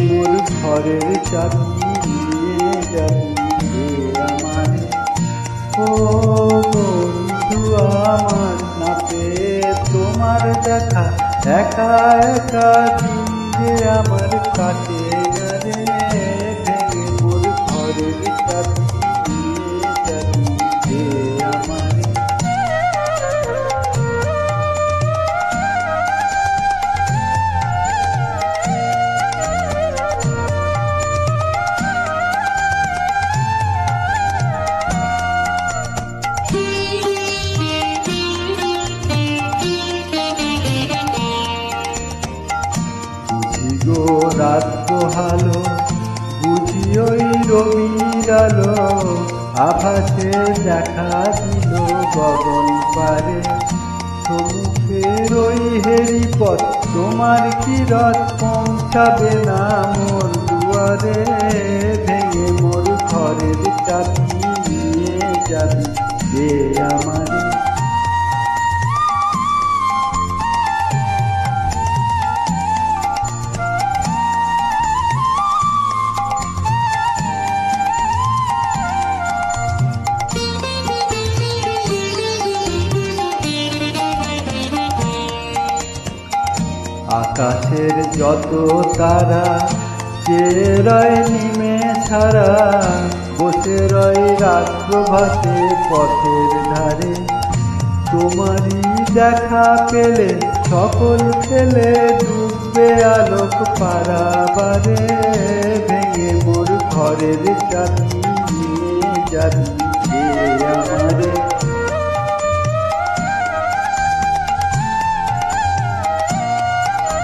মোর ঘরের চাবি নিয়ে যাবি আমারে। ও বন্ধু আমার, না পেয়ে তোমার দেখা, একা একা দিন যে আমার কাটে না রে। ভেঙে মোর ঘরের চাবি নিয়ে যাবি আমারে। রাত পোহালো, বুঝি ওই রবির আলো, আভাসে দেখা দিল গগন পারে। সমুখের ওই হেরি পথ, তোমার কি রথ পৌঁছাবে না মোর দুয়ারে। ভেঙে মোর ঘরের চাবি নিয়ে যাবি রে আমারে। আকাশের যত তারা চেয়ে রয় নিমে ছাড়া, বসে রয় রাত প্রভাতে পথের ধারে। তোমারই দেখা পেলে সকল ছেলে ডুববে আলোক পারাবারে। ভেঙে মোর ঘরের চাবি নিয়ে যাবি আমারে।